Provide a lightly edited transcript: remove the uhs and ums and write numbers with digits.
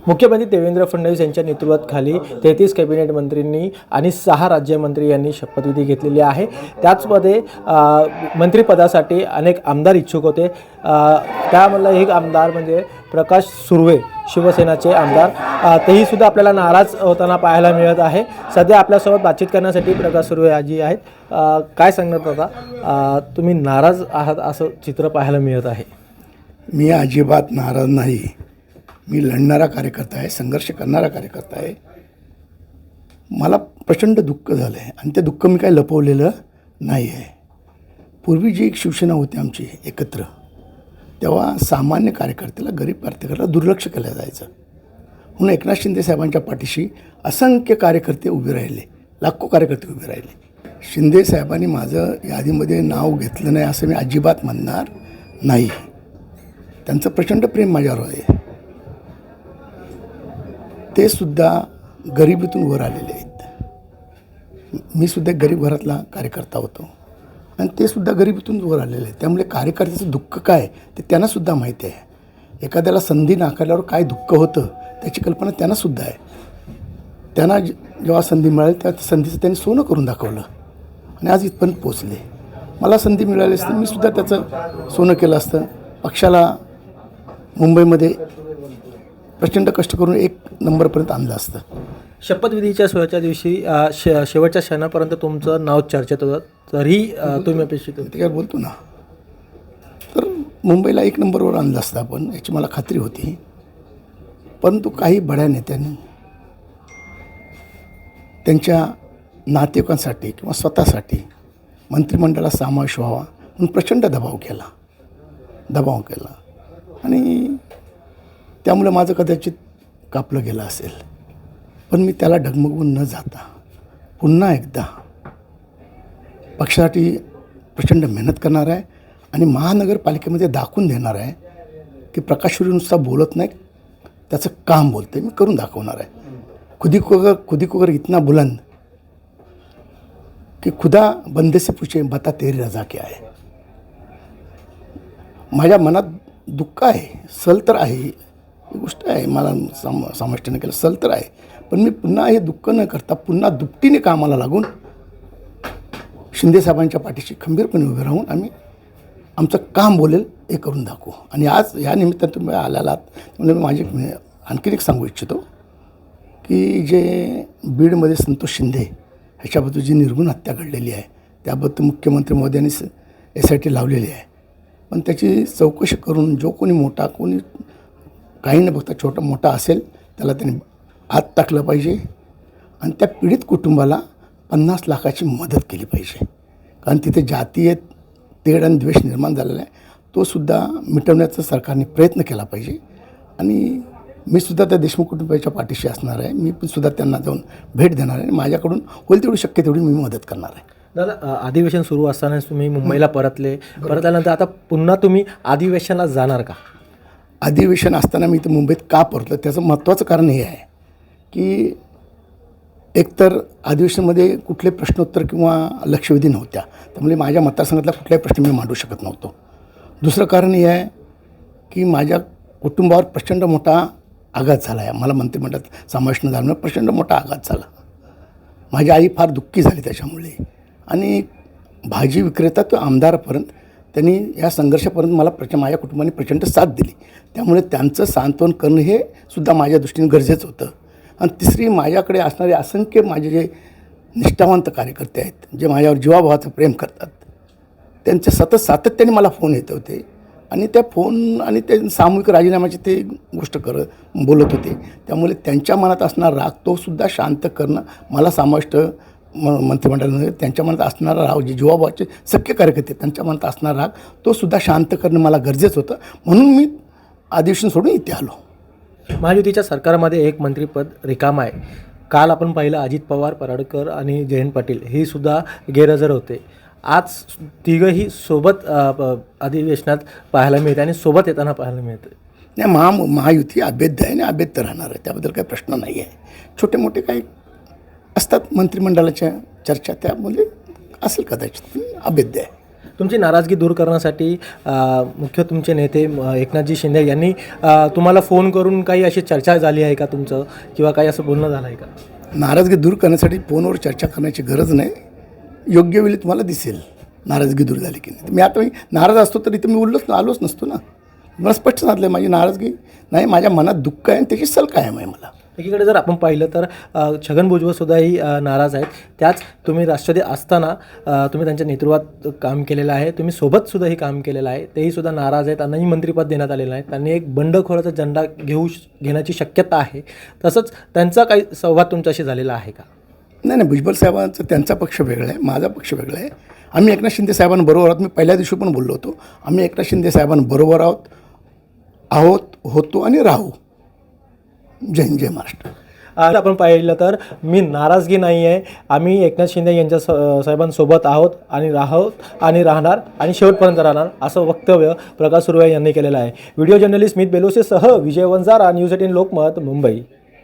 मुख्यमंत्री देवेंद्र फडणवीस यांच्या नेतृत्वाखाली 33 कॅबिनेट मंत्रींनी आणि 6 राज्यमंत्री यांनी शपथविधी घेतलेली आहे। त्याचमध्ये मंत्रिपदासाठी अनेक आमदार इच्छुक होते। त्यामधला एक आमदार म्हणजे प्रकाश सुर्वे, शिवसेनाचे आमदार, तेही सुद्धा आपल्याला नाराज होताना पाहायला मिळत आहे। सध्या आपल्यासोबत बातचीत करण्यासाठी प्रकाश सुर्वे आजी आहेत। काय सांगणार होता, तुम्ही नाराज आहात असं चित्र पाहायला मिळत आहे? मी अजिबात नाराज नाही। मी लढणारा कार्यकर्ता आहे, संघर्ष करणारा कार्यकर्ता आहे। मला प्रचंड दुःख झालं आहे आणि ते दुःख मी काही लपवलेलं नाही आहे। पूर्वी जी एक शिवसेना होती आमची एकत्र, तेव्हा सामान्य कार्यकर्त्याला, गरीब कार्यकर्त्याला दुर्लक्ष केलं जायचं। म्हणून एकनाथ शिंदे साहेबांच्या पाठीशी असंख्य कार्यकर्ते उभे राहिले, लाखो कार्यकर्ते उभे राहिले। शिंदे साहेबांनी माझं यादीमध्ये नाव घेतलं नाही असं मी अजिबात म्हणणार नाही। त्यांचं प्रचंड प्रेम माझ्यावर आहे। ते सुद्धा गरिबीतून वर आलेले आहेत। मी सुद्धा गरीब घरातला कार्यकर्ता होतो आणि ते सुद्धा गरिबीतून वर आलेले आहेत। त्यामुळे कार्यकर्त्याचं दुःख काय ते त्यांनासुद्धा माहिती आहे। एखाद्याला संधी नाकारल्यावर काय दुःख होतं त्याची कल्पना त्यांनासुद्धा आहे। त्यांना जेव्हा संधी मिळाली त्या संधीचं त्यांनी सोनं करून दाखवलं आणि आज इथपर्यंत पोचले। मला संधी मिळाली असती मी सुद्धा त्याचं सोनं केलं असतं। पक्षाला मुंबईमध्ये प्रचंड कष्ट करून 1 नंबरपर्यंत आणलं असतं। शपथविधीच्या सोहळ्याच्या दिवशी शेवटच्या क्षणापर्यंत तुमचं नाव चर्चेत होतं, तरी तुम्ही अपेक्षित होते? ते काय बोलतो ना, तर मुंबईला 1 नंबरवर आणलं असतं आपण, याची मला खात्री होती। परंतु काही बड्या नेत्यांनी त्यांच्या नातेवाईकांसाठी किंवा स्वतःसाठी मंत्रिमंडळात समावेश व्हावा म्हणून प्रचंड दबाव केला आणि त्यामुळे माझं कदाचित कापलं गेलं असेल। पण मी त्याला डगमगून न जाता पुन्हा एकदा पक्षासाठी प्रचंड मेहनत करणार आहे आणि महानगरपालिकेमध्ये दाखवून देणार आहे की प्रकाश सुर्वे नुसता बोलत नाही, त्याचं काम बोलते, मी करून दाखवणार आहे। खुदी को अगर इतना बुलंद की खुदा बंदे से पूछे बता तेरी रजा क्या है। माझ्या मनात दुःख आहे, सल तर आहे, ही गोष्ट आहे, मला समाविष्ट न केलं, सल तर आहे। पण मी पुन्हा हे दुःख न करता पुन्हा दुपटीने कामाला लागून शिंदेसाहेबांच्या पाठीशी खंबीरपणे उभे राहून आम्ही आमचं काम बोलेल हे करून दाखवू। आणि आज या निमित्तानं तुम्ही आलेलात त्यामुळे मी आणखीन एक सांगू इच्छितो की जे बीडमध्ये संतोष शिंदे ह्याच्याबद्दल जी निर्गुण हत्या घडलेली आहे त्याबद्दल मुख्यमंत्री मोदयांनी SIT लावलेली आहे। पण त्याची चौकशी करून जो कोणी मोठा, कोणी काही न बघता छोटा मोठा असेल त्याला त्यांनी आत टाकलं पाहिजे आणि त्या पीडित कुटुंबाला 50 लाखाची मदत केली पाहिजे। कारण तिथे जातीय तेढ आणि द्वेष निर्माण झालेला आहे, तो सुद्धा मिटवण्याचा सरकारने प्रयत्न केला पाहिजे। आणि मी सुद्धा त्या देशमुख कुटुंबाच्या पाठीशी असणार आहे। मी पण सुद्धा त्यांना जाऊन भेट देणार आहे। माझ्याकडून होईल तेवढी शक्य तेवढी मी मदत करणार आहे। दादा, अधिवेशन सुरू असतानाच तुम्ही मुंबईला परतल्यानंतर आता पुन्हा तुम्ही अधिवेशनाला जाणार का? अधिवेशन असताना मी इथं मुंबईत का परतलं त्याचं महत्त्वाचं कारण हे आहे की एकतर अधिवेशनामध्ये कुठले प्रश्नोत्तर किंवा लक्षवेधी नव्हत्या, त्यामुळे माझ्या मतदारसंघातला कुठलाही प्रश्न मी मांडू शकत नव्हतो। दुसरं कारण हे आहे की माझ्या कुटुंबावर प्रचंड मोठा आघात झाला आहे। मला मंत्रिमंडळात समावेश न झाल्यामुळे प्रचंड मोठा आघात झाला। माझी आई फार दुःखी झाली त्याच्यामुळे आणि भाजी विक्रेता तो आमदारापर्यंत त्यांनी या संघर्षापर्यंत मला माझ्या कुटुंबाने प्रचंड साथ दिली। त्यामुळे त्यांचं सांत्वन करणं हे सुद्धा माझ्या दृष्टीने गरजेचं होतं। आणि तिसरी, माझ्याकडे असणारे असंख्य माझे जे निष्ठावंत कार्यकर्ते आहेत, जे माझ्यावर जीवाभावाचं प्रेम करतात, त्यांचे सातत्याने मला फोन येत होते आणि त्या फोन आणि ते सामूहिक राजीनाम्याची ते गोष्ट बोलत होते। त्यामुळे त्यांच्या मनात असणारा राग तो सुद्धा शांत करणं, मला समाविष्ट मंत्रिमंडळामध्ये त्यांच्या मनात असणारा राग, जे जीवाभावाचे सख्य कार्यकर्ते त्यांच्या मनात असणारा राग तो सुद्धा शांत करणं मला गरजेचं होतं। म्हणून मी अधिवेशन सोडून इथे आलो। महायुतीच्या सरकारमध्ये एक मंत्रिपद रिकाम आहे। काल आपण पाहिलं अजित पवार, पराडकर आणि जयंत पाटील हे सुद्धा गैरहजर होते। आज तिघंही सोबत अधिवेशनात पाहायला मिळते आणि सोबत येताना पाहायला मिळते। नाही, महायुती अभेद्य आहे आणि अभेद्य राहणार आहे, त्याबद्दल काही प्रश्न नाही आहे। छोटे मोठे काही असतात मंत्रिमंडळाच्या चर्चा, त्यामुळे असेल कदाचित, अभेद्य आहे। तुमची नाराजगी दूर करण्यासाठी मुख्य तुमचे नेते एकनाथजी शिंदे यांनी तुम्हाला फोन करून काही अशी चर्चा झाली आहे का तुमचं, किंवा काही असं बोलणं झालं आहे का? नाराजगी दूर करण्यासाठी फोनवर चर्चा करण्याची गरज नाही. योग्य वेळी तुम्हाला दिसेल नाराजगी दूर झाली की नाही. मी नाराज असतो तर इथं मी आलोच नसतो ना. मला स्पष्ट सांगितलं माझी नाराजगी नाही, माझ्या मनात दुःख आहे आणि त्याची सल कायम आहे मला. एकीकडे जर आपण पाहिलं तर छगन भुजबळसुद्धाही नाराज आहेत. त्याच तुम्ही राष्ट्रवादी असताना तुम्ही त्यांच्या नेतृत्वात काम केलेलं आहे, तुम्ही सोबतसुद्धाही काम केलेलं आहे, तेही सुद्धा नाराज आहेत. त्यांनाही मंत्रिपद देण्यात आलेलं नाही. त्यांनी एक बंडखोराचा झेंडा घेण्याची शक्यता आहे. तसंच त्यांचा काही संवाद तुमच्याशी झालेला आहे का? नाही, भुजबळ साहेबांचा त्यांचा पक्ष वेगळा आहे, माझा पक्ष वेगळा आहे. आम्ही एकनाथ शिंदे साहेबांबरोबर आहोत. मी पहिल्या दिवशी पण बोललो होतो, आम्ही एकनाथ शिंदे साहेबांबरोबर होतो आणि राहू. जय हिंद, जय महाराष्ट्र. आज आपण पाहिलं तर मी नाराजगी नाही आहे, आम्ही एकनाथ शिंदे यांच्या साहेबांसोबत आहोत आणि राहणार आणि शेवटपर्यंत राहणार, असं वक्तव्य प्रकाश सुर्वे यांनी केलेलं आहे. व्हिडिओ जर्नलिस्ट स्मित बेलोसेसह विजय वंजारा, न्यूज 18 लोकमत, मुंबई.